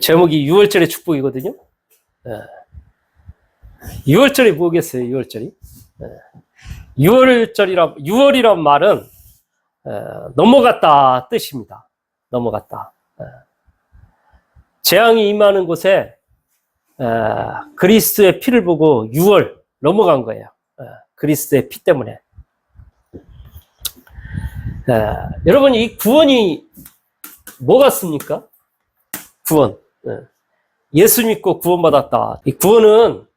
제목이 6월절의 축복이거든요. 6월절이 뭐겠어요, 6월절이? 6월이란 말은 넘어갔다 뜻입니다. 넘어갔다. 재앙이 임하는 곳에 그리스도의 피를 보고 6월 넘어간 거예요. 그리스도의 피 때문에. 여러분, 이 구원이 뭐 같습니까? 구원. 예수 믿고 구원받았다. 이 구원은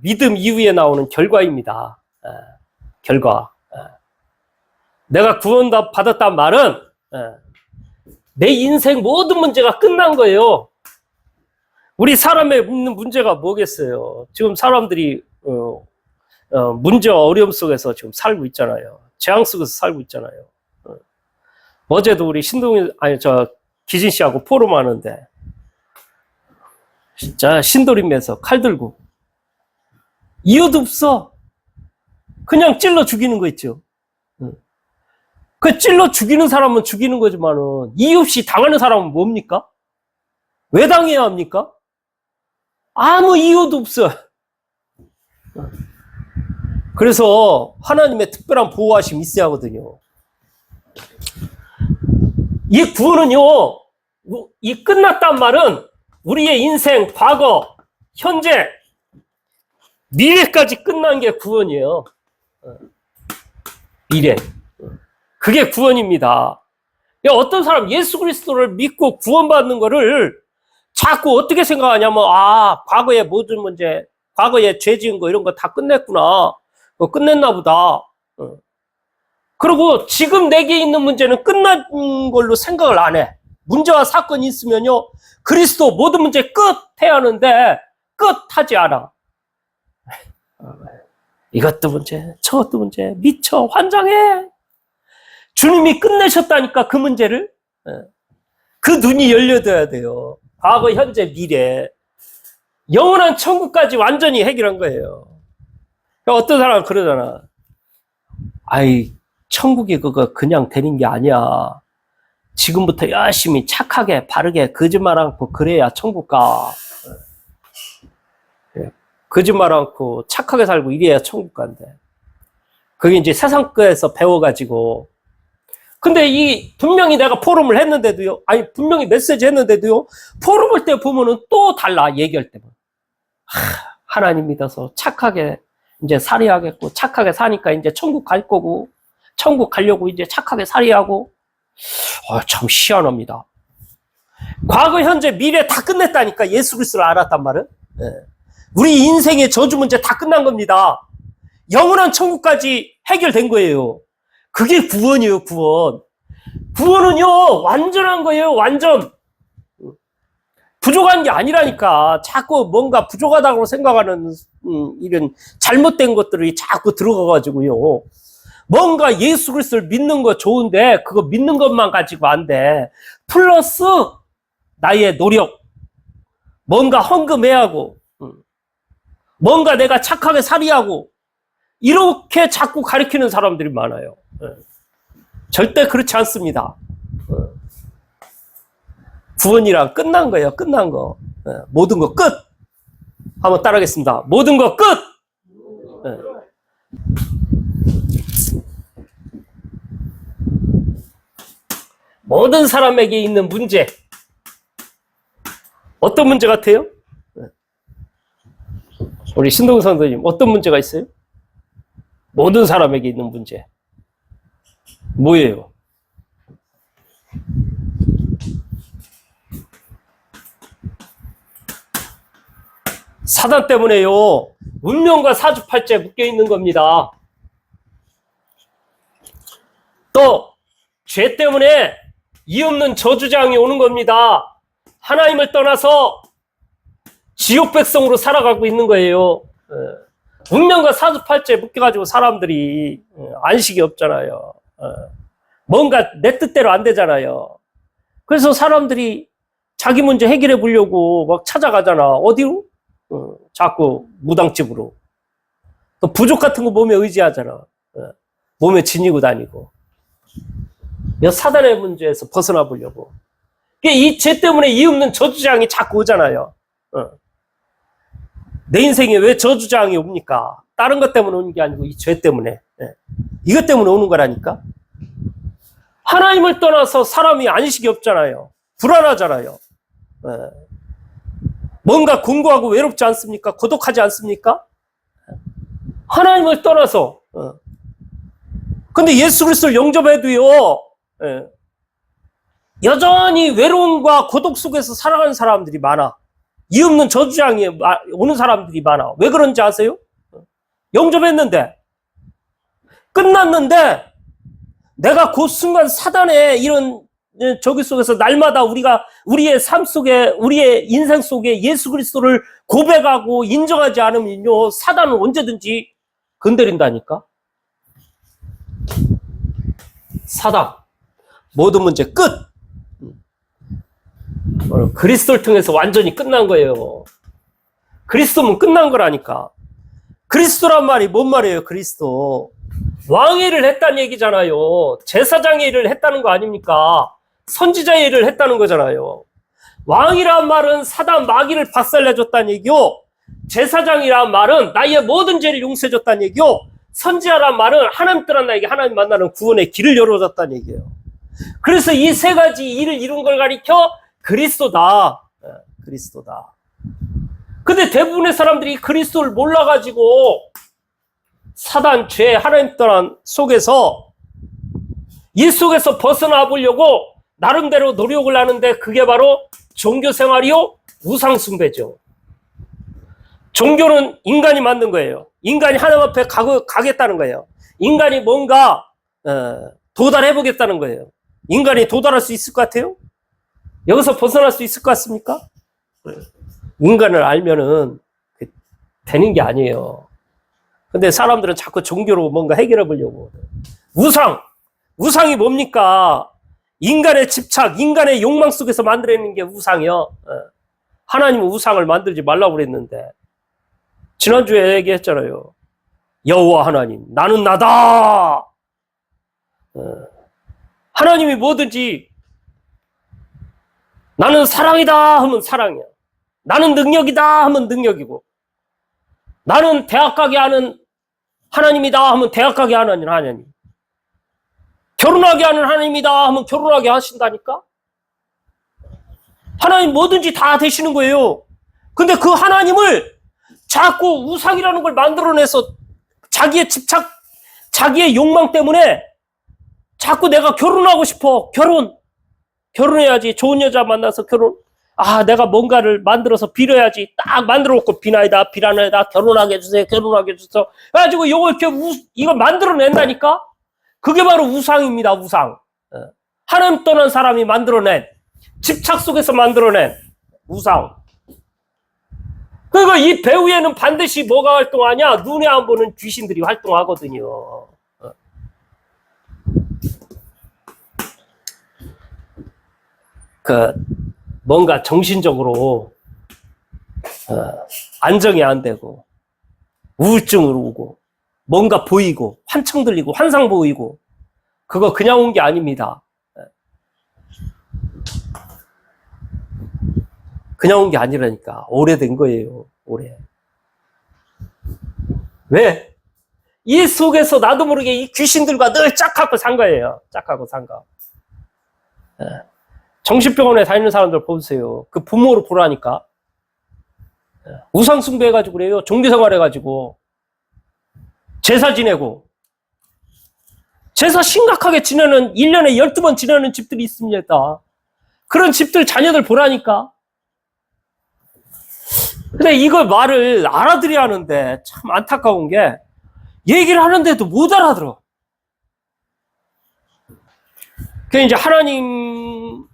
믿음 이후에 나오는 결과입니다. 결과. 내가 구원받았단 말은 내 인생 모든 문제가 끝난 거예요. 우리 사람의 있는 문제가 뭐겠어요? 지금 사람들이 문제와 어려움 속에서 지금 살고 있잖아요. 재앙 속에서 살고 있잖아요. 어제도 우리 기진 씨하고 포럼하는데 진짜 신도림에서 칼 들고 이유도 없어. 그냥 찔러 죽이는 거 있죠. 그 찔러 죽이는 사람은 죽이는 거지만은 이유 없이 당하는 사람은 뭡니까? 왜 당해야 합니까? 아무 이유도 없어. 그래서 하나님의 특별한 보호하심이 있어야 하거든요. 이 구원은요, 이 끝났단 말은 우리의 인생, 과거, 현재, 미래까지 끝난 게 구원이에요. 미래. 그게 구원입니다. 어떤 사람 예수 그리스도를 믿고 구원받는 거를 자꾸 어떻게 생각하냐면, 과거의 모든 문제, 과거에 죄 지은 거 이런 거 다 끝냈구나. 끝냈나 보다. 그리고 지금 내게 있는 문제는 끝난 걸로 생각을 안 해. 문제와 사건이 있으면요, 그리스도 모든 문제 끝 해야 하는데 끝하지 않아. 이것도 문제, 저것도 문제, 미쳐, 환장해. 주님이 끝내셨다니까, 그 문제를. 그 눈이 열려둬야 돼요. 과거, 현재, 미래. 영원한 천국까지 완전히 해결한 거예요. 어떤 사람은 그러잖아. 천국이 그거 그냥 되는 게 아니야. 지금부터 열심히 착하게 바르게 거짓말 않고 그래야 천국 가. 거짓말 않고 착하게 살고 이래야 천국 간대. 그게 이제 세상 거에서 배워가지고. 근데 분명히 내가 포럼을 했는데도요, 분명히 메시지 했는데도요, 포럼을 때 보면은 또 달라, 얘기할 때만. 하나님 믿어서 착하게 이제 살아야겠고, 착하게 사니까 이제 천국 갈 거고, 천국 가려고 이제 착하게 살아야하고. 참 희한합니다. 과거, 현재, 미래 다 끝냈다니까, 예수 그리스도를 알았단 말은. 우리 인생의 저주 문제 다 끝난 겁니다. 영원한 천국까지 해결된 거예요. 그게 구원이에요, 구원. 구원은요, 완전한 거예요, 완전. 부족한 게 아니라니까. 자꾸 뭔가 부족하다고 생각하는 이런 잘못된 것들이 자꾸 들어가가지고요. 뭔가 예수 그리스도를 믿는 거 좋은데 그거 믿는 것만 가지고 안 돼. 플러스 나의 노력. 뭔가 헌금해야 하고, 뭔가 내가 착하게 살아야 하고, 이렇게 자꾸 가리키는 사람들이 많아요. 절대 그렇지 않습니다. 구원이란 끝난 거예요. 끝난 거. 모든 거 끝. 한번 따라하겠습니다. 모든 거 끝. 모든 사람에게 있는 문제. 어떤 문제 같아요? 우리 신동훈 선생님, 어떤 문제가 있어요? 모든 사람에게 있는 문제. 뭐예요? 사단 때문에요. 운명과 사주팔자에 묶여 있는 겁니다. 또 죄 때문에 이 없는 저주장이 오는 겁니다. 하나님을 떠나서 지옥 백성으로 살아가고 있는 거예요. 운명과 사주팔자에 묶여가지고 사람들이 안식이 없잖아요. 뭔가 내 뜻대로 안 되잖아요. 그래서 사람들이 자기 문제 해결해 보려고 막 찾아가잖아. 어디로? 자꾸 무당집으로. 또 부족 같은 거 몸에 의지하잖아. 몸에 지니고 다니고. 사단의 문제에서 벗어나 보려고. 이 죄 때문에 이 없는 저주장이 자꾸 오잖아요. 내 인생에 왜 저주장이 옵니까? 다른 것 때문에 오는 게 아니고 이 죄 때문에. 이것 때문에 오는 거라니까. 하나님을 떠나서 사람이 안식이 없잖아요. 불안하잖아요. 뭔가 공고하고 외롭지 않습니까? 고독하지 않습니까? 하나님을 떠나서. 근데 예수 그리스도를 영접해도요, 여전히 외로움과 고독 속에서 살아가는 사람들이 많아. 이 없는 저주장이 오는 사람들이 많아. 왜 그런지 아세요? 영접했는데, 끝났는데, 내가 그 순간 사단의 이런 저기 속에서 날마다 우리의 삶 속에, 우리의 인생 속에 예수 그리스도를 고백하고 인정하지 않으면요, 사단은 언제든지 건드린다니까? 사단. 모든 문제 끝! 그리스도를 통해서 완전히 끝난 거예요. 그리스도면 끝난 거라니까. 그리스도란 말이 뭔 말이에요, 그리스도. 왕의 일을 했다는 얘기잖아요. 제사장의 일을 했다는 거 아닙니까? 선지자의 일을 했다는 거잖아요. 왕이란 말은 사단 마귀를 박살내줬다는 얘기요. 제사장이란 말은 나의 모든 죄를 용서해줬다는 얘기요. 선지자란 말은 하나님 떠난 나에게 하나님 만나는 구원의 길을 열어줬다는 얘기예요. 그래서 이 세 가지 일을 이룬 걸 가리켜 그리스도다. 그리스도다. 근데 대부분의 사람들이 그리스도를 몰라가지고 사단, 죄, 하나님 떠난 속에서 이 속에서 벗어나 보려고 나름대로 노력을 하는데 그게 바로 종교 생활이요, 우상 숭배죠. 종교는 인간이 만든 거예요. 인간이 하나님 앞에 가겠다는 거예요. 인간이 뭔가 도달해 보겠다는 거예요. 인간이 도달할 수 있을 것 같아요? 여기서 벗어날 수 있을 것 같습니까? 인간을 알면은 되는 게 아니에요. 근데 사람들은 자꾸 종교로 뭔가 해결해 보려고. 우상이 뭡니까? 인간의 집착, 인간의 욕망 속에서 만들어내는 게 우상이요. 하나님은 우상을 만들지 말라고 그랬는데 지난주에 얘기했잖아요. 여호와 하나님, 나는 나다. 하나님이 뭐든지 나는 사랑이다 하면 사랑이야. 나는 능력이다 하면 능력이고, 나는 대학 가게 하는 하나님이다 하면 대학 가게 하는 하나님, 결혼하게 하는 하나님이다 하면 결혼하게 하신다니까. 하나님 뭐든지 다 되시는 거예요. 근데 그 하나님을 자꾸 우상이라는 걸 만들어내서 자기의 집착, 자기의 욕망 때문에 자꾸 내가 결혼하고 싶어. 결혼해야지. 좋은 여자 만나서 내가 뭔가를 만들어서 빌어야지. 딱 만들어 놓고 비나이다, 결혼하게 해주세요. 그래가지고 이걸 만들어낸다니까? 그게 바로 우상입니다, 우상. 하나님 떠난 사람이 만들어낸, 집착 속에서 만들어낸 우상. 그러니까 이 배후에는 반드시 뭐가 활동하냐? 눈에 안 보는 귀신들이 활동하거든요. 뭔가 정신적으로 안정이 안 되고 우울증으로 오고 뭔가 보이고 환청 들리고 환상 보이고 그거 그냥 온 게 아닙니다. 그냥 온 게 아니라니까. 오래된 거예요. 오래. 왜? 이 속에서 나도 모르게 이 귀신들과 늘 짝하고 산 거예요. 짝하고 산 거. 정신병원에 다니는 사람들 보세요. 그 부모로 보라니까. 우상 숭배해가지고 그래요. 종교생활 해가지고. 제사 지내고. 제사 심각하게 지내는, 1년에 12번 지내는 집들이 있습니다. 그런 집들 자녀들 보라니까. 근데 이걸 말을 알아들여야 하는데 참 안타까운 게 얘기를 하는데도 못 알아들어. 그래서 이제 하나님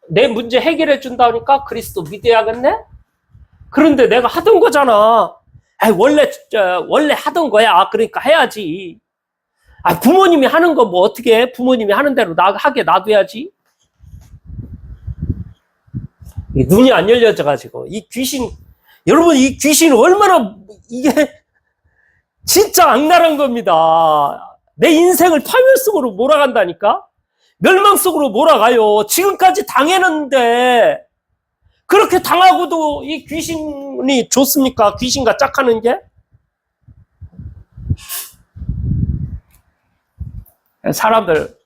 내 문제 해결해 준다니까 그리스도 믿어야겠네? 그런데 내가 하던 거잖아. 원래 하던 거야. 그러니까 해야지. 부모님이 하는 거 뭐 어떻게 해? 부모님이 하는 대로 하게 놔둬야지. 눈이 안 열려져가지고 여러분 이 귀신 얼마나 이게 진짜 악랄한 겁니다. 내 인생을 파멸 속으로 몰아간다니까. 멸망 속으로 몰아가요. 지금까지 당했는데 그렇게 당하고도 이 귀신이 좋습니까? 귀신과 짝하는 게? 사람들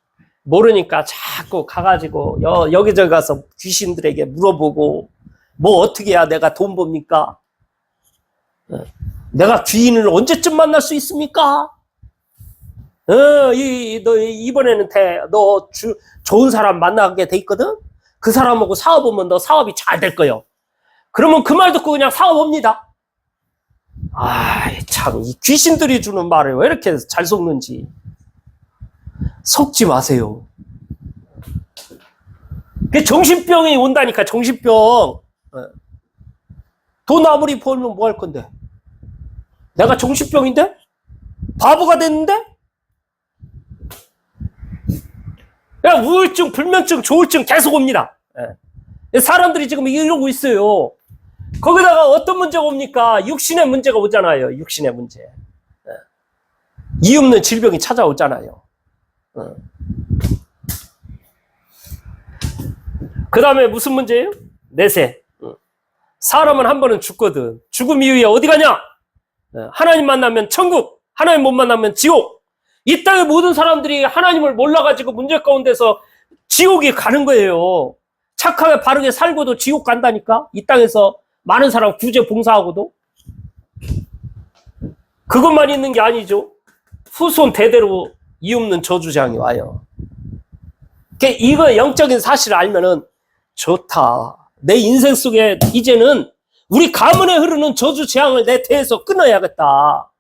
모르니까 자꾸 가가지고 여기저기 가서 귀신들에게 물어보고 뭐 어떻게 해야 내가 돈 법니까? 내가 귀인을 언제쯤 만날 수 있습니까? 너 이번에는 너 좋은 사람 만나게 돼 있거든? 그 사람하고 사업하면 너 사업이 잘 될 거요. 그러면 그 말 듣고 그냥 사업합니다. 참, 이 귀신들이 주는 말을 왜 이렇게 잘 속는지. 속지 마세요. 정신병이 온다니까, 정신병. 돈 아무리 벌면 뭐 할 건데? 내가 정신병인데? 바보가 됐는데? 그냥 우울증, 불면증, 조울증 계속 옵니다. 사람들이 지금 이러고 있어요. 거기다가 어떤 문제가 옵니까? 육신의 문제가 오잖아요. 육신의 문제. 이유 없는 질병이 찾아오잖아요. 그 다음에 무슨 문제예요? 내세. 사람은 한 번은 죽거든. 죽음 이후에 어디 가냐? 하나님 만나면 천국, 하나님 못 만나면 지옥. 이 땅의 모든 사람들이 하나님을 몰라가지고 문제 가운데서 지옥에 가는 거예요. 착하게 바르게 살고도 지옥 간다니까? 이 땅에서 많은 사람 구제 봉사하고도. 그것만 있는 게 아니죠. 후손 대대로 이유 없는 저주장이 와요. 이거 영적인 사실을 알면은 좋다. 내 인생 속에 이제는 우리 가문에 흐르는 저주 재앙을 내 태에서 끊어야겠다.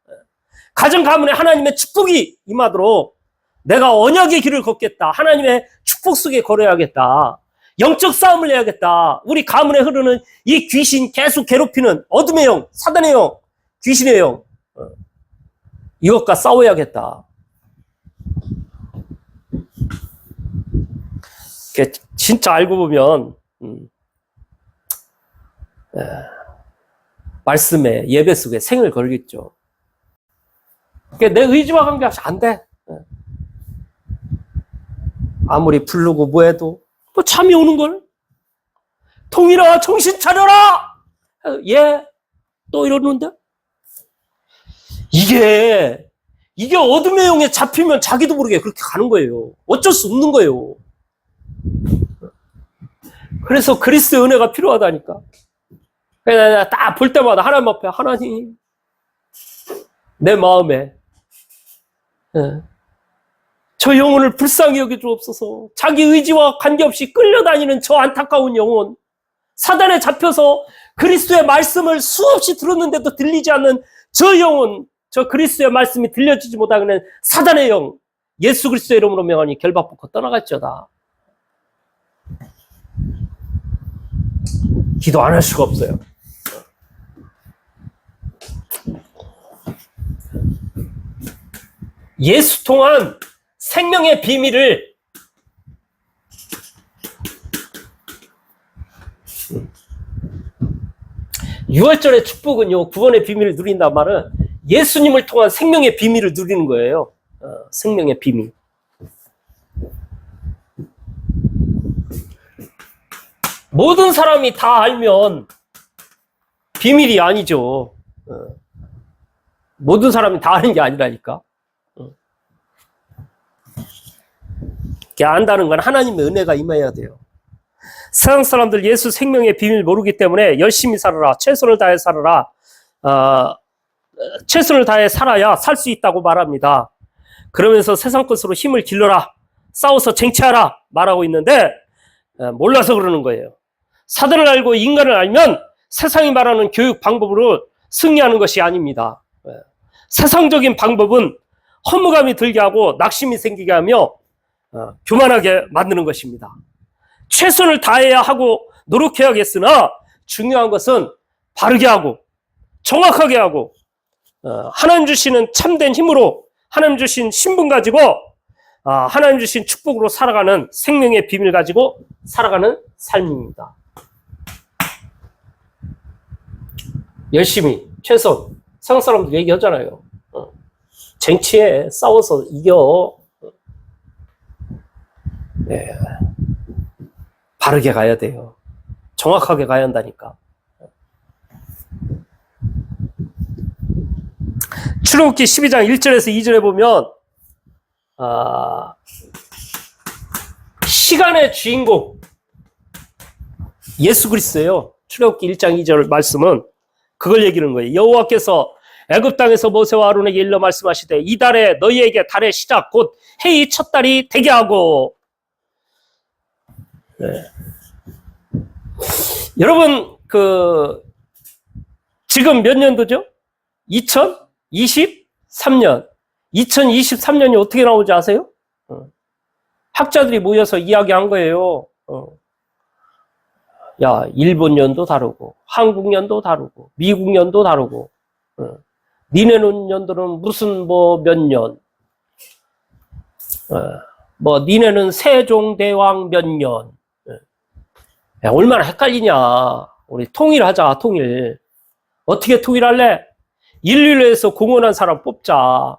가정 가문에 하나님의 축복이 임하도록 내가 언약의 길을 걷겠다. 하나님의 축복 속에 걸어야겠다. 영적 싸움을 해야겠다. 우리 가문에 흐르는 이 귀신 계속 괴롭히는 어둠의 영, 사단의 영, 귀신의 영, 이것과 싸워야겠다. 진짜 알고 보면 말씀에 예배 속에 생을 걸겠죠. 내 의지와 관계없이 안 돼. 아무리 부르고 뭐해도 뭐 잠이 오는걸. 통일아 정신 차려라. 또 이러는데 이게 어둠의 영에 잡히면 자기도 모르게 그렇게 가는 거예요. 어쩔 수 없는 거예요. 그래서 그리스도의 은혜가 필요하다니까. 그래서 딱 볼 때마다 하나님 앞에 하나님 내 마음에 저 영혼을 불쌍히 여겨 주옵소서. 자기 의지와 관계없이 끌려다니는 저 안타까운 영혼, 사단에 잡혀서 그리스도의 말씀을 수없이 들었는데도 들리지 않는 저 영혼, 저 그리스도의 말씀이 들려지지 못하는 사단의 영, 예수 그리스도의 이름으로 명하니 결박받고 떠나갈지어다. 기도 안 할 수가 없어요. 예수 통한 생명의 비밀을 유월절의 축복은요, 구원의 비밀을 누린단 말은 예수님을 통한 생명의 비밀을 누리는 거예요. 생명의 비밀. 모든 사람이 다 알면 비밀이 아니죠. 모든 사람이 다 아는 게 아니라니까. 안다는 건 하나님의 은혜가 임해야 돼요. 세상 사람들 예수 생명의 비밀 모르기 때문에 열심히 살아라, 최선을 다해 살아라, 최선을 다해 살아야 살 수 있다고 말합니다. 그러면서 세상 것으로 힘을 길러라, 싸워서 쟁취하라 말하고 있는데 몰라서 그러는 거예요. 사단을 알고 인간을 알면 세상이 말하는 교육 방법으로 승리하는 것이 아닙니다. 세상적인 방법은 허무감이 들게 하고 낙심이 생기게 하며 교만하게 만드는 것입니다. 최선을 다해야 하고 노력해야겠으나 중요한 것은 바르게 하고 정확하게 하고 하나님 주시는 참된 힘으로 하나님 주신 신분 가지고 하나님 주신 축복으로 살아가는 생명의 비밀 가지고 살아가는 삶입니다. 열심히 최선, 세상 사람들 얘기하잖아요. 쟁취해, 싸워서 이겨. 예, 바르게 가야 돼요. 정확하게 가야 한다니까. 출애굽기 12장 1절에서 2절에 보면 시간의 주인공 예수 그리스도예요. 출애굽기 1장 2절 말씀은 그걸 얘기하는 거예요. 여호와께서 애굽 땅에서 모세와 아론에게 일러 말씀하시되 이달에 너희에게 달의 시작 곧 해의 첫 달이 되게 하고. 네. 여러분 지금 몇 년도죠? 2023년. 2023년이 어떻게 나오는지 아세요? 학자들이 모여서 이야기한 거예요. 야, 일본 년도 다르고, 한국 년도 다르고, 미국 년도 다르고, 니네 년도는 무슨 몇 년, 니네는 세종대왕 몇 년. 야, 얼마나 헷갈리냐. 우리 통일하자, 통일. 어떻게 통일할래? 인류에서 공헌한 사람 뽑자.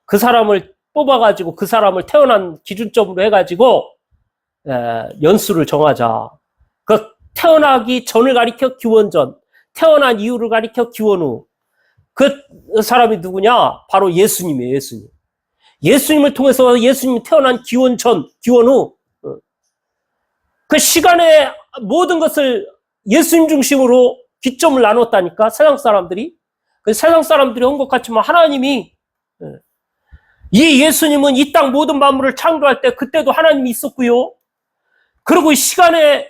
그 사람을 뽑아가지고 그 사람을 태어난 기준점으로 해가지고 연수를 정하자. 그 태어나기 전을 가리켜 기원전, 태어난 이후를 가리켜 기원후. 그 사람이 누구냐? 바로 예수님이에요. 예수님. 예수님을 통해서 예수님이 태어난 기원전, 기원후. 그 시간의 모든 것을 예수님 중심으로 기점을 나눴다니까, 세상 사람들이. 세상 사람들이 한 것 같지만 하나님이, 이 예수님은 이 땅 모든 만물을 창조할 때 그때도 하나님이 있었고요. 그리고 시간의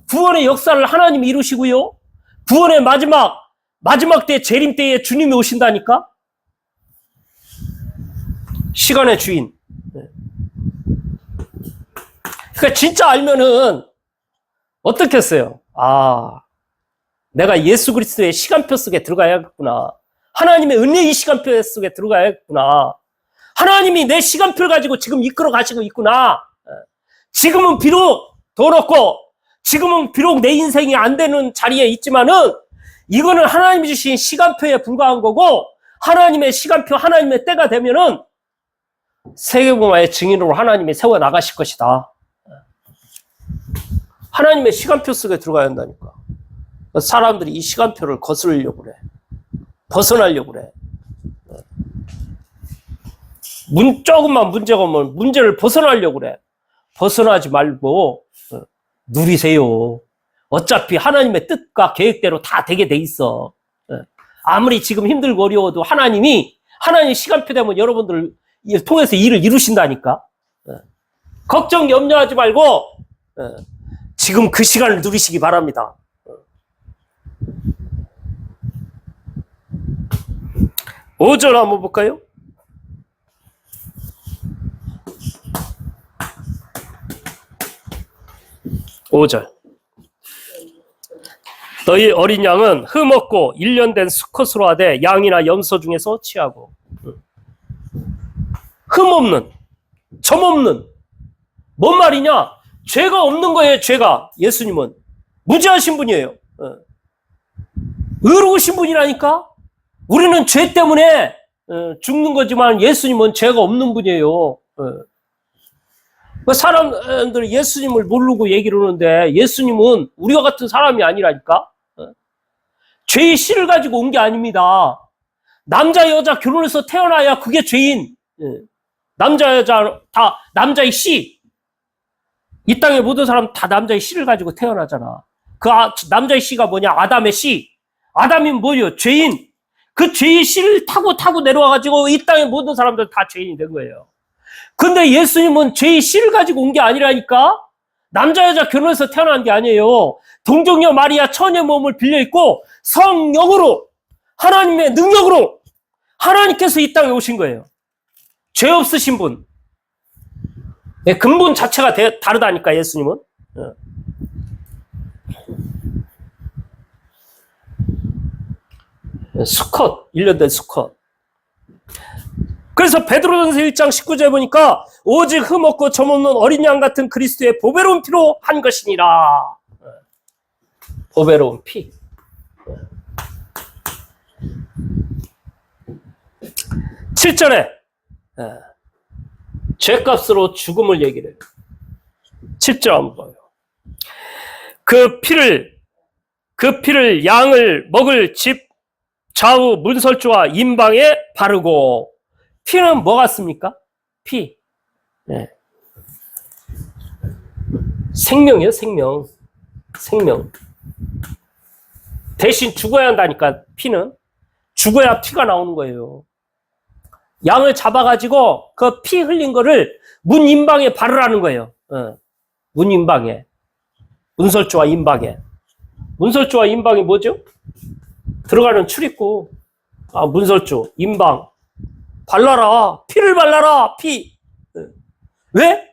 구원의 역사를 하나님이 이루시고요. 구원의 마지막 때, 재림 때에 주님이 오신다니까? 시간의 주인. 그러니까 진짜 알면은 어떻게 했어요? 내가 예수 그리스도의 시간표 속에 들어가야겠구나. 하나님의 은혜의 시간표 속에 들어가야겠구나. 하나님이 내 시간표를 가지고 지금 이끌어 가시고 있구나. 지금은 비록 돈 없고, 지금은 비록 내 인생이 안 되는 자리에 있지만은, 이거는 하나님이 주신 시간표에 불과한 거고, 하나님의 시간표, 하나님의 때가 되면은, 세계복음화의 증인으로 하나님이 세워 나가실 것이다. 하나님의 시간표 속에 들어가야 한다니까. 사람들이 이 시간표를 거스르려고 그래. 벗어나려고 그래. 조금만 문제가 오면 문제를 벗어나려고 그래. 벗어나지 말고 누리세요. 어차피 하나님의 뜻과 계획대로 다 되게 돼 있어. 아무리 지금 힘들고 어려워도 하나님 시간표 되면 여러분들을 통해서 일을 이루신다니까. 걱정 염려하지 말고 지금 그 시간을 누리시기 바랍니다. 5절 한번 볼까요? 5절. 너희 어린 양은 흠없고 1년 된 수컷으로 하되 양이나 염소 중에서 취하고. 흠없는, 점없는. 뭔 말이냐? 죄가 없는 거예요. 죄가. 예수님은 무죄하신 분이에요. 의로우신 분이라니까. 우리는 죄 때문에 죽는 거지만 예수님은 죄가 없는 분이에요. 사람들이 예수님을 모르고 얘기를 하는데 예수님은 우리와 같은 사람이 아니라니까. 죄의 씨를 가지고 온 게 아닙니다. 남자 여자 결혼해서 태어나야 그게 죄인. 남자 여자 다 남자의 씨. 이 땅의 모든 사람 다 남자의 씨를 가지고 태어나잖아. 그 남자의 씨가 뭐냐? 아담의 씨. 아담이 뭐예요? 죄인. 그 죄의 씨를 타고 내려와가지고 이 땅의 모든 사람들 다 죄인이 된 거예요. 근데 예수님은 죄의 씨를 가지고 온 게 아니라니까? 남자 여자 결혼해서 태어난 게 아니에요. 동정녀 마리아 처녀의 몸을 빌려입고 성령으로, 하나님의 능력으로 하나님께서 이 땅에 오신 거예요. 죄 없으신 분. 근본 자체가 다르다니까, 예수님은. 수컷, 1년 된 수컷. 그래서 베드로전서 1장 19절에 보니까 오직 흠없고 점없는 어린 양 같은 그리스도의 보배로운 피로 한 것이니라. 보배로운 피. (7절에) 죄값으로 죽음을 얘기를 해요. 7절 한번 봐요. 그 피를 양을 먹을 집 좌우 문설주와 임방에 바르고. 피는 뭐 같습니까? 피. 네. 생명이에요, 생명. 생명. 대신 죽어야 한다니까, 피는. 죽어야 피가 나오는 거예요. 양을 잡아가지고 그 피 흘린 거를 문 임방에 바르라는 거예요. 문 임방에. 문설주와 임방에. 문설주와 임방이 뭐죠? 들어가는 출입구. 문설주, 임방. 발라라. 피를 발라라. 피. 왜?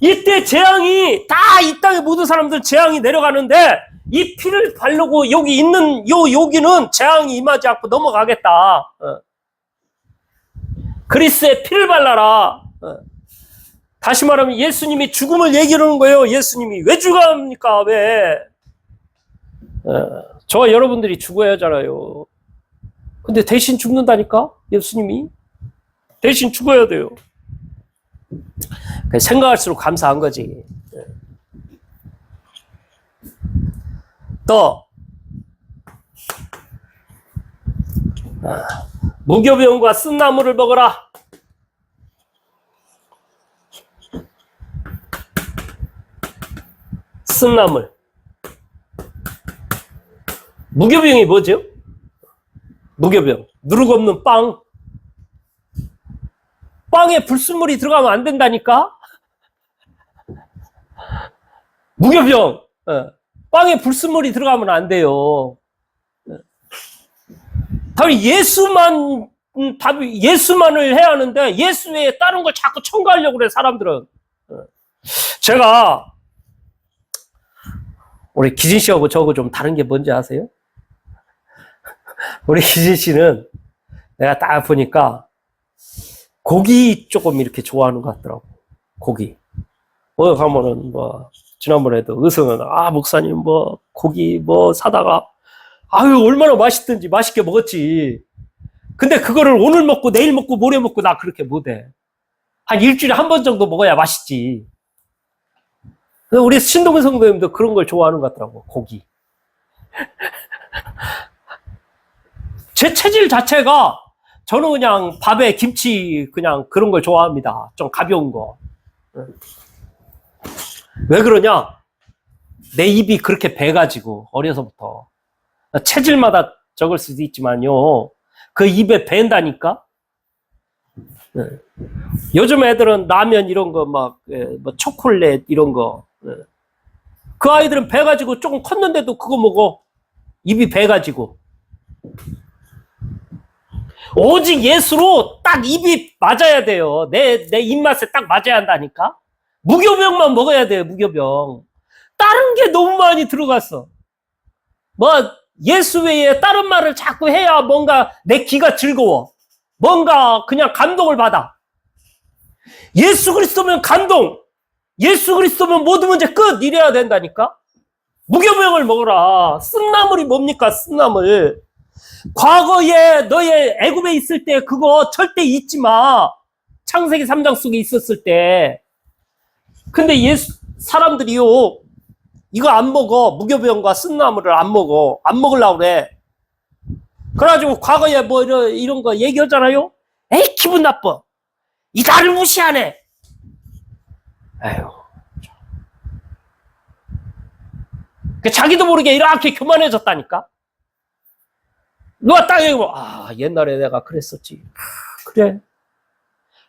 이때 재앙이 다 이 땅의 모든 사람들 재앙이 내려가는데 이 피를 바르고 여기 있는 여기는 재앙이 임하지 않고 넘어가겠다. 그리스도의 피를 발라라. 다시 말하면 예수님이 죽음을 얘기하는 거예요. 예수님이 왜 죽어야 합니까? 왜? 저와 여러분들이 죽어야 하잖아요. 근데 대신 죽는다니까? 예수님이 대신 죽어야 돼요. 생각할수록 감사한 거지. 또 무교병과 쓴나물을 먹어라. 쓴나물. 무교병이 뭐죠? 무교병. 누룩 없는 빵. 빵에 불순물이 들어가면 안 된다니까? 무교병. 빵에 불순물이 들어가면 안 돼요. 예수만을 해야 하는데 예수 외에 다른 걸 자꾸 첨가하려고 그래, 사람들은. 제가 우리 기진 씨하고 저하고 좀 다른 게 뭔지 아세요? 우리 기진 씨는 내가 딱 보니까 고기 조금 이렇게 좋아하는 것 같더라고. 고기. 가면은 지난번에도 의성은 목사님 고기 사다가 얼마나 맛있든지 맛있게 먹었지. 근데 그거를 오늘 먹고 내일 먹고 모레 먹고 나 그렇게 못해. 한 일주일에 한 번 정도 먹어야 맛있지. 우리 신동근 성도님도 그런 걸 좋아하는 것 같더라고. 고기. 제 체질 자체가 저는 그냥 밥에 김치 그냥 그런 걸 좋아합니다. 좀 가벼운 거. 왜 그러냐? 내 입이 그렇게 배가지고 어려서부터 체질마다 적을 수도 있지만요. 그 입에 밴다니까. 요즘 애들은 라면 이런 거 초콜릿 이런 거. 그 아이들은 배가지고 조금 컸는데도 그거 먹어. 입이 배가지고. 오직 예수로 딱 입이 맞아야 돼요. 내 입맛에 딱 맞아야 한다니까. 무교병만 먹어야 돼요. 무교병. 다른 게 너무 많이 들어갔어. 예수 외에 다른 말을 자꾸 해야 뭔가 내 귀가 즐거워. 뭔가 그냥 감동을 받아. 예수 그리스도면 감동. 예수 그리스도면 모든 문제 끝. 이래야 된다니까. 무교병을 먹어라. 쓴나물이 뭡니까? 쓴나물. 과거에 너의 애굽에 있을 때 그거 절대 잊지 마. 창세기 3장 속에 있었을 때. 근데 사람들이요, 이거 안 먹어. 무교병과 쓴나물을 안 먹어. 안 먹으려고 그래. 그래가지고 과거에 이런 거 얘기하잖아요. 에이, 기분 나빠. 이 나를 무시하네. 에휴. 자기도 모르게 이렇게 교만해졌다니까. 누가 딱 얘기하면 옛날에 내가 그랬었지. 그래.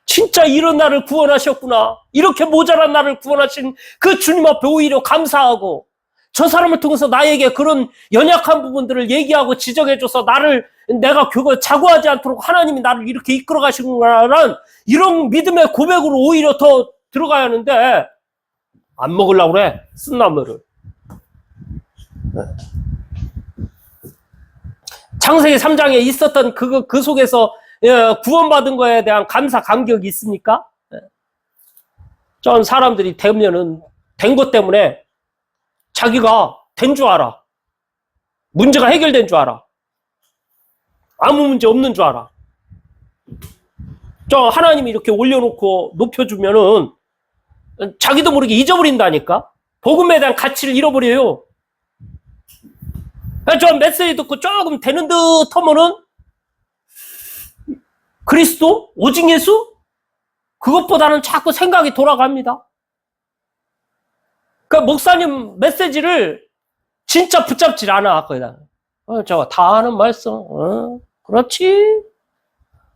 진짜 이런 나를 구원하셨구나. 이렇게 모자란 나를 구원하신 그 주님 앞에 오히려 감사하고, 저 사람을 통해서 나에게 그런 연약한 부분들을 얘기하고 지적해줘서 내가 그거 자고하지 않도록 하나님이 나를 이렇게 이끌어 가시는구나라는 이런 믿음의 고백으로 오히려 더 들어가야 하는데, 안 먹으려고 그래. 쓴나물을. 창세기 3장에 있었던 그 속에서 구원받은 거에 대한 감사, 감격이 있습니까? 전 사람들이 되면은 된 것 때문에 자기가 된 줄 알아. 문제가 해결된 줄 알아. 아무 문제 없는 줄 알아. 하나님이 이렇게 올려놓고 높여주면은 자기도 모르게 잊어버린다니까? 복음에 대한 가치를 잃어버려요. 저 메시지 듣고 조금 되는 듯 하면은 그리스도? 오직 예수? 그것보다는 자꾸 생각이 돌아갑니다. 그러니까 목사님 메시지를 진짜 붙잡질 않아. 거기다. 저거 다 아는 말씀. 그렇지.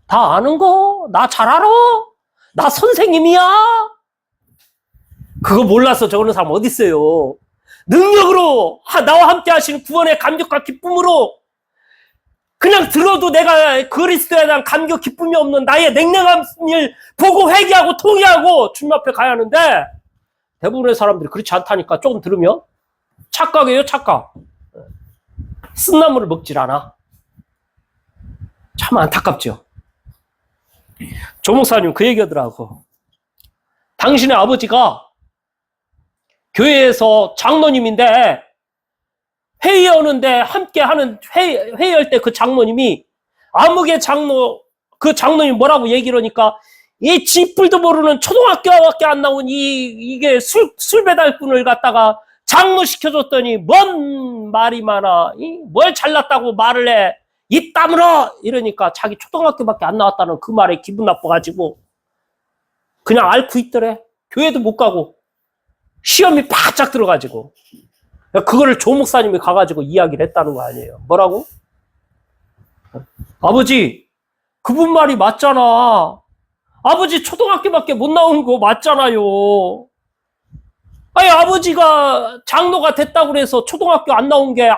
다 아는 거. 나 잘 알아. 나 선생님이야. 그거 몰라서 저러는 사람 어디 있어요. 능력으로 나와 함께 하시는 구원의 감격과 기쁨으로 그냥 들어도 내가 그리스도에 대한 감격 기쁨이 없는 나의 냉랭한 일 보고 회개하고 통회하고 주님 앞에 가야 하는데 대부분의 사람들이 그렇지 않다니까. 조금 들으면 착각이에요. 착각. 쓴나물을 먹질 않아. 참 안타깝죠. 조 목사님 그 얘기하더라고. 당신의 아버지가 교회에서 장로님인데 회의하는데 함께 하는 회의할 때 그 장로님이 아무개 장로 그 장로님이 뭐라고 얘기를 하니까 이 쥐뿔도 모르는 초등학교밖에 안 나온 이게 술 배달꾼을 갖다가 장로 시켜줬더니 뭔 말이 많아. 뭘 잘났다고 말을 해. 입 다물어! 이러니까 자기 초등학교밖에 안 나왔다는 그 말에 기분 나빠가지고 그냥 앓고 있더래. 교회도 못 가고 시험이 바짝 들어가지고 그거를 조 목사님이 가가지고 이야기를 했다는 거 아니에요. 뭐라고? 아버지 그분 말이 맞잖아. 아버지 초등학교밖에 못 나온 거 맞잖아요. 아니 아버지가 장로가 됐다고 그래서 초등학교 안 나온 게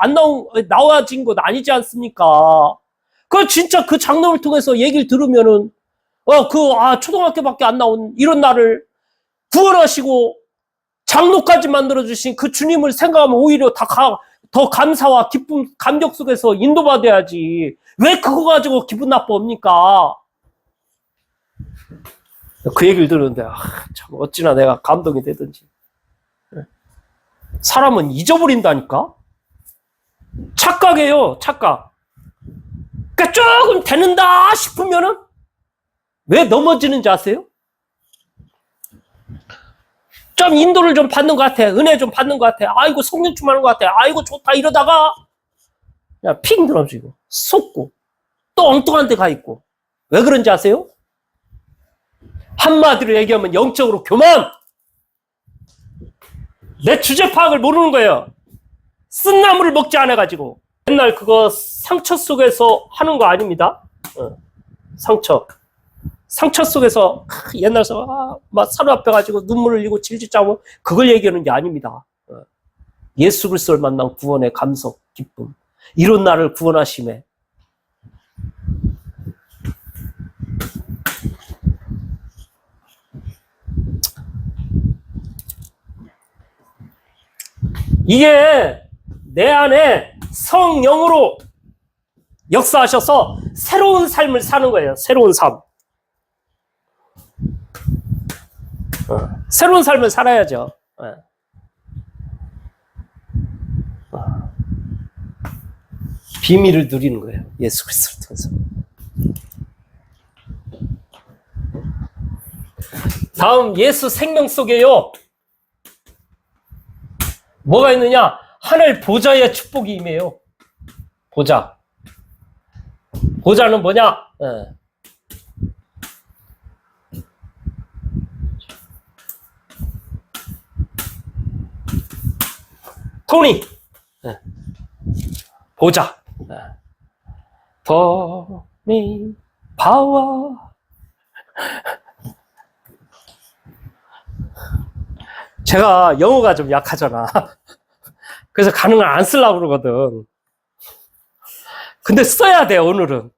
나와진 건 아니지 않습니까? 그 진짜 그 장로를 통해서 얘기를 들으면은 초등학교밖에 안 나온 이런 나를 구원하시고 장로까지 만들어주신 그 주님을 생각하면 오히려 더 감사와 기쁨, 감격 속에서 인도받아야지. 왜 그거 가지고 기분 나빠합니까? 그 얘기를 들었는데, 참, 어찌나 내가 감동이 되든지. 사람은 잊어버린다니까? 착각이에요, 착각. 그러니까 조금 되는다 싶으면은, 왜 넘어지는지 아세요? 좀 인도를 좀 받는 것 같아. 은혜 좀 받는 것 같아. 아이고, 성령 충만한 것 같아. 아이고, 좋다. 이러다가, 그냥 핑 들어지고, 솟고, 또 엉뚱한 데 가 있고. 왜 그런지 아세요? 한마디로 얘기하면 영적으로 교만! 내 주제 파악을 모르는 거예요. 쓴나물을 먹지 않아가지고. 옛날 그거 상처 속에서 하는 거 아닙니다. 상처 속에서 옛날 사람 막 사로 앞에 가지고 눈물을 흘리고 질질 짜고 그걸 얘기하는 게 아닙니다. 예수 그리스도를 만난 구원의 감석, 기쁨. 이런 나를 구원하심에 이게 내 안에 성령으로 역사하셔서 새로운 삶을 사는 거예요. 새로운 삶. 새로운 삶을 살아야죠. 비밀을 누리는 거예요. 예수 그리스도를 통해서. 다음 예수 생명 속에요. 뭐가 있느냐? 하늘 보좌의 축복이 임해요. 보좌. 보좌는 뭐냐? 토니. 보좌. 토니 파워. 제가 영어가 좀 약하잖아. 그래서 가능한 안 쓰려고 그러거든. 근데 써야 돼, 오늘은.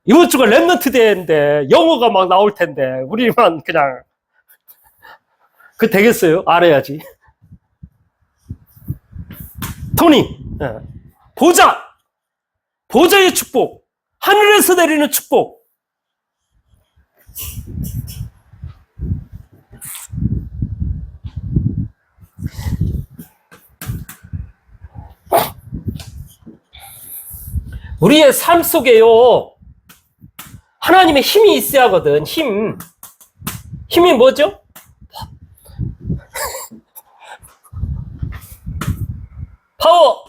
이번 주가 랩넌트 대회인데 영어가 막 나올 텐데 우리만 그냥 그 되겠어요? 알아야지. 토니, 보좌, 보좌의 축복, 하늘에서 내리는 축복. 우리의 삶 속에요, 하나님의 힘이 있어야 하거든. 힘이 뭐죠? 파워!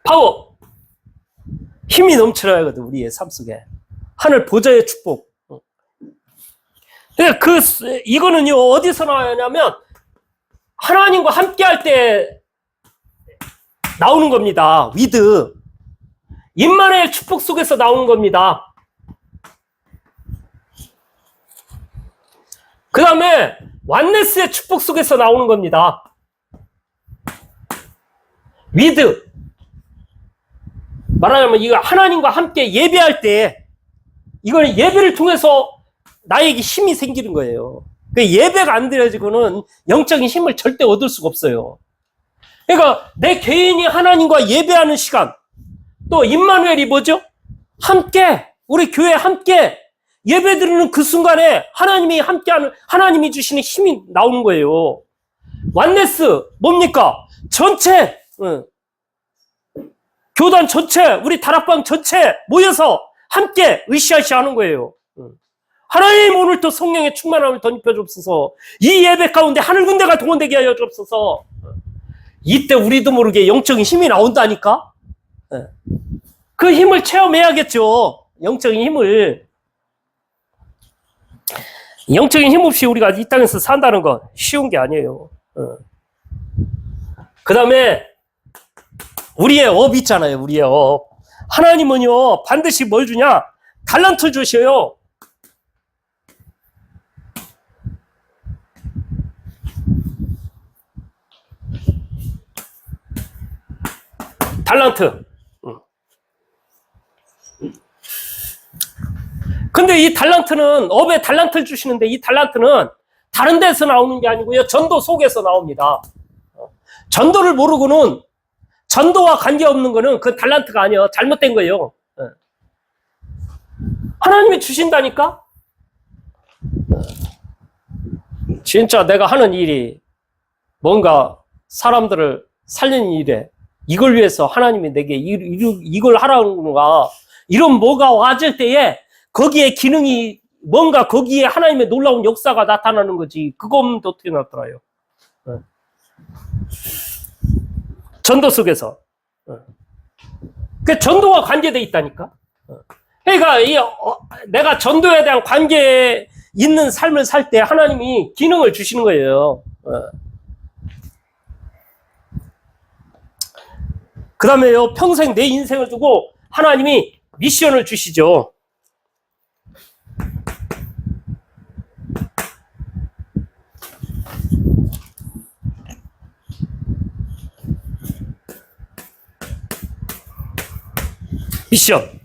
파워! 힘이 넘쳐나야 하거든, 우리의 삶 속에. 하늘 보좌의 축복. 그러니까 이거는요, 어디서 나오냐면, 하나님과 함께 할 때 나오는 겁니다. 위드. 임마누엘 축복 속에서 나오는 겁니다. 그 다음에, 완네스의 축복 속에서 나오는 겁니다. 위드. 말하자면 이거 하나님과 함께 예배할 때 이걸 예배를 통해서 나에게 힘이 생기는 거예요. 그 예배가 안 드려지고는 영적인 힘을 절대 얻을 수가 없어요. 그러니까 내 개인이 하나님과 예배하는 시간, 또 임마누엘이 뭐죠? 함께 우리 교회 함께 예배 드리는 그 순간에 하나님이 함께하는 하나님이 주시는 힘이 나오는 거예요. 완네스 뭡니까? 전체 교단 전체, 우리 다락방 전체 모여서 함께 으쌰으쌰 하는 거예요. 하나님 오늘 또 성령의 충만함을 덧입혀 주옵소서. 이 예배 가운데 하늘 군대가 동원되게 하여 주옵소서. 이때 우리도 모르게 영적인 힘이 나온다니까? 그 힘을 체험해야겠죠. 영적인 힘을. 영적인 힘 없이 우리가 이 땅에서 산다는 건 쉬운 게 아니에요. 그 다음에 우리의 업 있잖아요. 우리의 업. 하나님은요 반드시 뭘 주냐? 달란트 주셔요. 달란트. 근데 이 달란트는 업에 달란트를 주시는데 이 달란트는 다른 데서 나오는 게 아니고요. 전도 속에서 나옵니다. 전도를 모르고는 전도와 관계없는 거는 그 달란트가 아니에요. 잘못된 거예요. 하나님이 주신다니까? 진짜 내가 하는 일이 뭔가 사람들을 살리는 일에 이걸 위해서 하나님이 내게 이걸 하라는가 이런 뭐가 와질 때에 거기에 기능이 뭔가 거기에 하나님의 놀라운 역사가 나타나는 거지. 그거 없는데 어떻게 나타나요? 전도 속에서. 그 전도와 관계되어 있다니까. 그러니까 내가 전도에 대한 관계에 있는 삶을 살 때 하나님이 기능을 주시는 거예요. 그 다음에요, 평생 내 인생을 두고 하나님이 미션을 주시죠. 미션.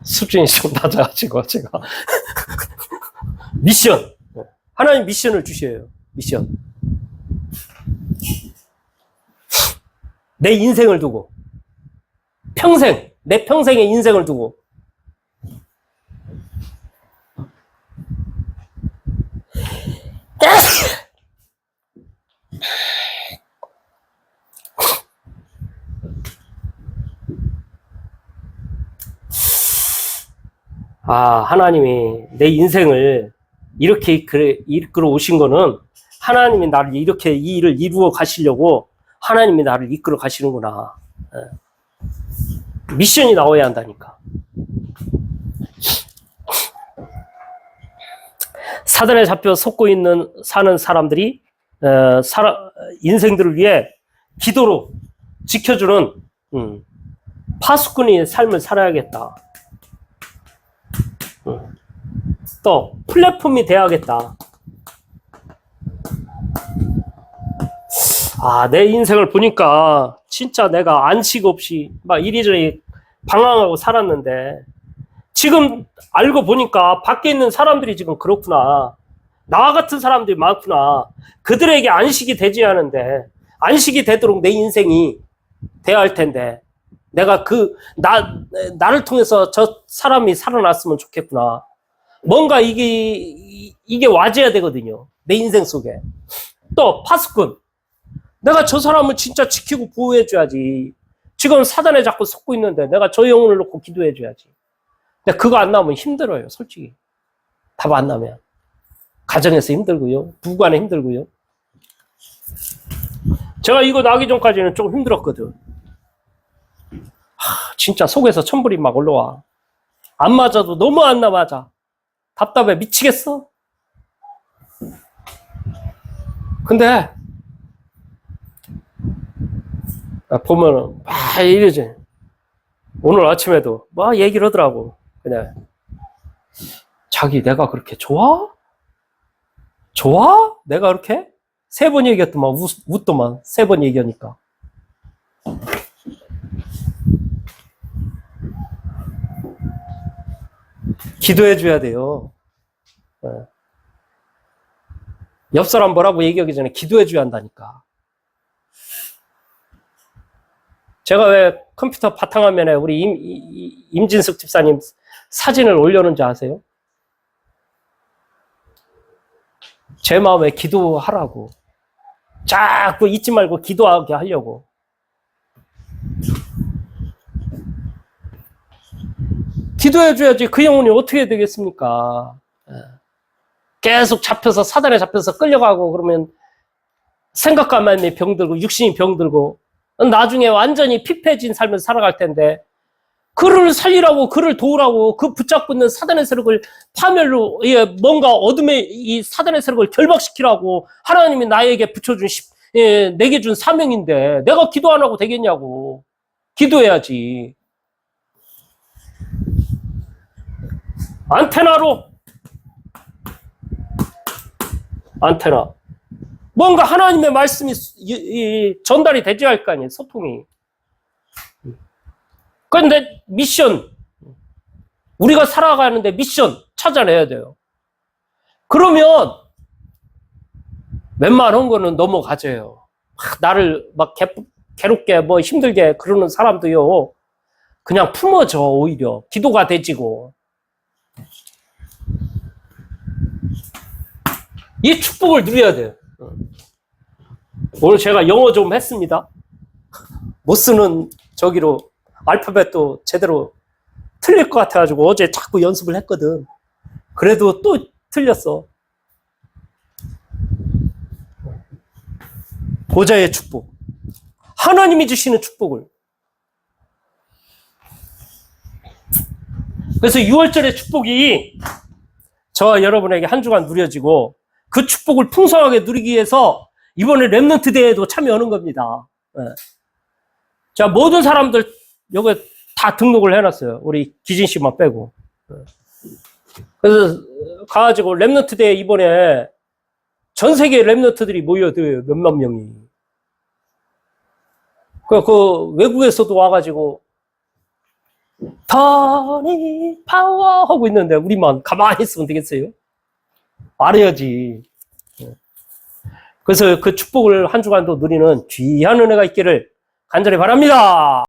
수준이 좀 낮아가지고 제가 미션. 하나님 미션을 주셔요. 미션. 내 인생을 두고 평생 내 평생의 인생을 두고 하나님이 내 인생을 이렇게 이끌어 오신 거는 하나님이 나를 이렇게 이 일을 이루어 가시려고 하나님이 나를 이끌어 가시는구나. 미션이 나와야 한다니까. 사단에 잡혀 속고 사는 사람들이 인생들을 위해 기도로 지켜주는 파수꾼의 삶을 살아야겠다. 또 플랫폼이 돼야겠다. 내 인생을 보니까 진짜 내가 안식 없이 막 이리저리 방황하고 살았는데 지금 알고 보니까 밖에 있는 사람들이 지금 그렇구나. 나와 같은 사람들이 많구나. 그들에게 안식이 되지 않은데 안식이 되도록 내 인생이 돼야 할 텐데 내가 나를 통해서 저 사람이 살아났으면 좋겠구나. 뭔가 이게 와줘야 되거든요. 내 인생 속에. 또 파수꾼. 내가 저 사람을 진짜 지키고 보호해줘야지. 지금 사단에 자꾸 속고 있는데 내가 저 영혼을 놓고 기도해줘야지. 근데 그거 안 나오면 힘들어요, 솔직히. 답 안 나오면. 가정에서 힘들고요. 부부간에 힘들고요. 제가 이거 나기 전까지는 좀 힘들었거든. 진짜 속에서 천불이 막 올라와. 안 맞아도 너무 안 맞아. 답답해 미치겠어. 근데 보면은 막 이러지. 오늘 아침에도 막 얘기를 하더라고. 그냥 자기 내가 그렇게 좋아? 좋아? 내가 그렇게? 3번 얘기했더만 웃더만 3번 얘기하니까. 기도해줘야 돼요. 네. 옆 사람 뭐라고 얘기하기 전에 기도해줘야 한다니까. 제가 왜 컴퓨터 바탕화면에 우리 임진숙 집사님 사진을 올려놓은지 아세요? 제 마음에 기도하라고. 자꾸 잊지 말고 기도하게 하려고. 기도해줘야지 그 영혼이 어떻게 되겠습니까? 계속 잡혀서 사단에 잡혀서 끌려가고 그러면 생각과만이 병들고 육신이 병들고 나중에 완전히 피폐해진 삶을 살아갈 텐데 그를 살리라고 그를 도우라고 그 붙잡고 있는 사단의 세력을 파멸로 뭔가 어둠의 이 사단의 세력을 결박시키라고 하나님이 나에게 붙여준 내게 준 사명인데 내가 기도 안 하고 되겠냐고. 기도해야지. 안테나로 안테나 뭔가 하나님의 말씀이 전달이 되지 할 거 아니에요. 소통이. 그런데 미션 우리가 살아가는데 미션 찾아내야 돼요. 그러면 웬만한 거는 넘어가져요. 나를 막 괴롭게 뭐 힘들게 그러는 사람도요 그냥 품어져. 오히려 기도가 되지고 이 축복을 누려야 돼요. 오늘 제가 영어 좀 했습니다. 못 쓰는 저기로 알파벳도 제대로 틀릴 것 같아가지고 어제 자꾸 연습을 했거든. 그래도 또 틀렸어. 보좌의 축복. 하나님이 주시는 축복을. 그래서 6월절의 축복이 저와 여러분에게 한 주간 누려지고 그 축복을 풍성하게 누리기 위해서 이번에 렘넌트 대회에도 참여하는 겁니다. 네. 자, 모든 사람들 여기 다 등록을 해놨어요. 우리 기진 씨만 빼고. 네. 그래서 가가지고 렘넌트 대회 이번에 전 세계 렘넌트들이 모여들어요. 몇만 명이. 그 외국에서도 와가지고 터닝 파워 하고 있는데 우리만 가만히 있으면 되겠어요? 알아야지. 그래서 그 축복을 한 주간도 누리는 귀한 은혜가 있기를 간절히 바랍니다.